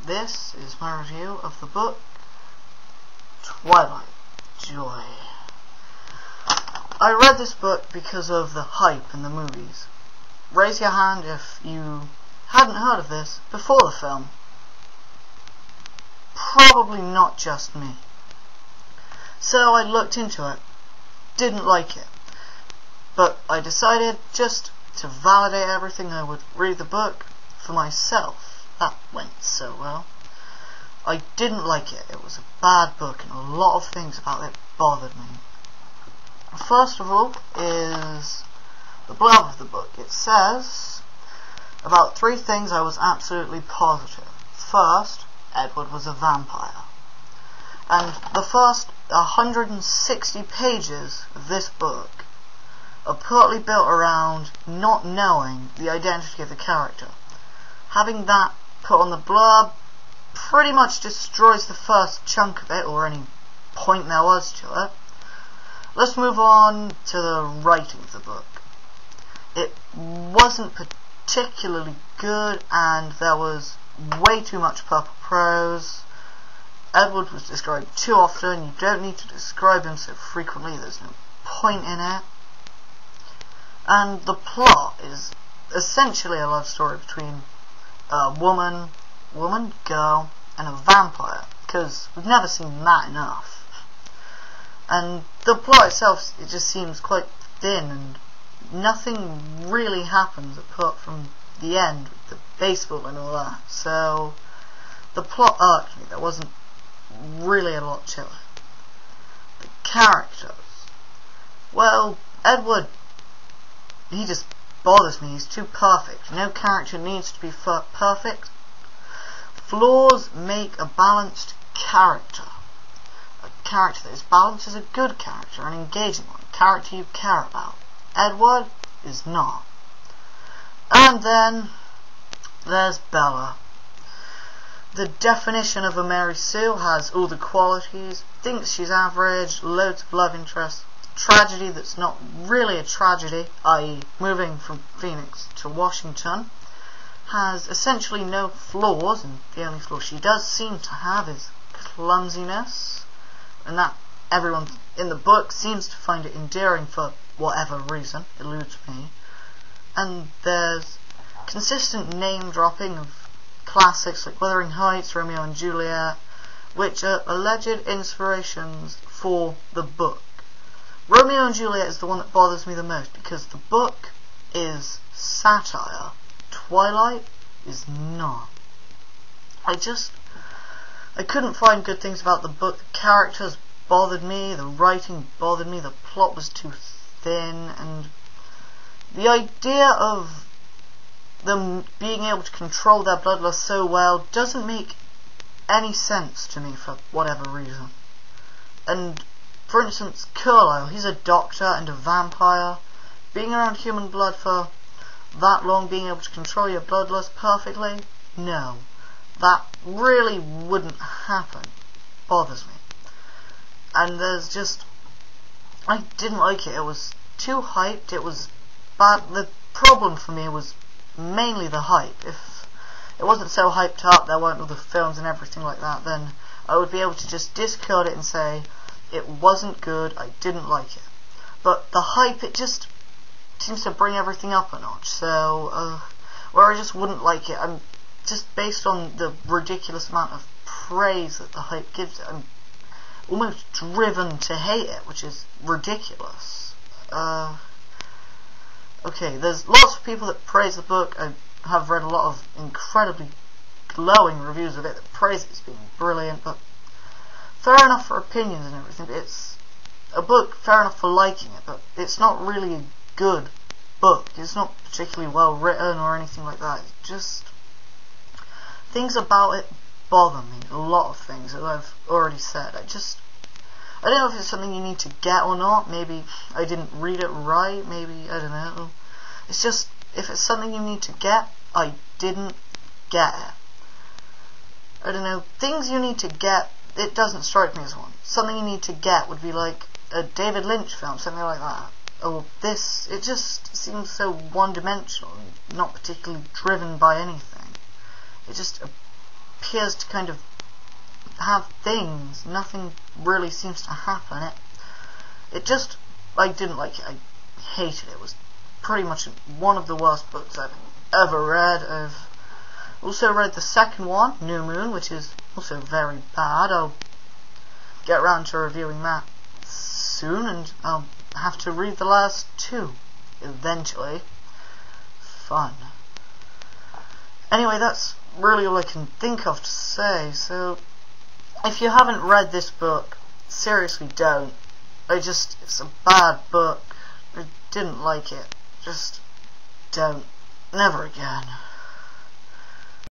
this is my review of the book Twilight. Joy. I read this book because of the hype in the movies. Raise your hand if you hadn't heard of this before the film. Probably not just me. So I looked into it. Didn't like it. But I decided just to validate everything I would read the book for myself. That went so well. I didn't like it. It was a bad book and a lot of things about it bothered me. First of all is the blurb of the book. It says about 3 things I was absolutely positive. First, Edward was a vampire. And the first 160 pages of this book are partly built around not knowing the identity of the character. Having that put on the blurb pretty much destroys the first chunk of it, or any point there was to it. Let's move on to the writing of the book. It wasn't particularly good, and there was way too much purple prose. Edward was described too often. You don't need to describe him so frequently. There's no point in it. And the plot is essentially a love story between a girl, and a vampire, because we've never seen that enough. And the plot itself, it just seems quite thin, and nothing really happens apart from the end with the baseball and all that. So the plot irked me. There wasn't really a lot to it. The characters. Well, Edward, he just bothers me. He's too perfect. No character needs to be perfect. Flaws make a balanced character. A character that is balanced is a good character, an engaging one, a character you care about. Edward is not. And then there's Bella. The definition of a Mary Sue, has all the qualities, thinks she's average, loads of love interest, tragedy that's not really a tragedy, i.e. moving from Phoenix to Washington, has essentially no flaws, and the only flaw she does seem to have is clumsiness, and that everyone in the book seems to find it endearing for whatever reason, eludes me. And there's consistent name dropping of classics like Wuthering Heights, Romeo and Juliet, which are alleged inspirations for the book. Romeo and Juliet is the one that bothers me the most, because the book is satire. Twilight is not. I couldn't find good things about the book. The characters bothered me, the writing bothered me, the plot was too thin, and the idea of them being able to control their bloodlust so well doesn't make any sense to me for whatever reason. And for instance, Carlisle, he's a doctor and a vampire. Being around human blood for that long, being able to control your bloodlust perfectly? No. That really wouldn't happen. Bothers me. And there's just... I didn't like it. It was too hyped. It was bad. The problem for me was mainly the hype. If it wasn't so hyped up, there weren't all the films and everything like that, then I would be able to just discard it and say it wasn't good, I didn't like it. But the hype, it just seems to bring everything up a notch. So, where I just wouldn't like it, I'm just based on the ridiculous amount of praise that the hype gives it, I'm almost driven to hate it, which is ridiculous. Okay, there's lots of people that praise the book. I have read a lot of incredibly glowing reviews of it that praise it as being brilliant, but fair enough for opinions and everything. It's a book, fair enough for liking it, but it's not really a good book. It's not particularly well written or anything like that. It's just... things about it bother me. A lot of things that I've already said. I don't know if it's something you need to get or not. Maybe I didn't read it right. Maybe, I don't know. It's just, if it's something you need to get, I didn't get it. I don't know. Things you need to get, it doesn't strike me as one. Something you need to get would be like a David Lynch film, something like that. Or this, it just seems so one-dimensional and not particularly driven by anything. It just appears to kind of have things. Nothing really seems to happen. It just, I didn't like it. I hated it. It was pretty much one of the worst books I've ever read. I've also read the second one, New Moon, which is also very bad. I'll get around to reviewing that soon, and I'll have to read the last two eventually. Fun. Anyway, that's really all I can think of to say. So if you haven't read this book, seriously don't. It's a bad book. I didn't like it. Just don't. Never again.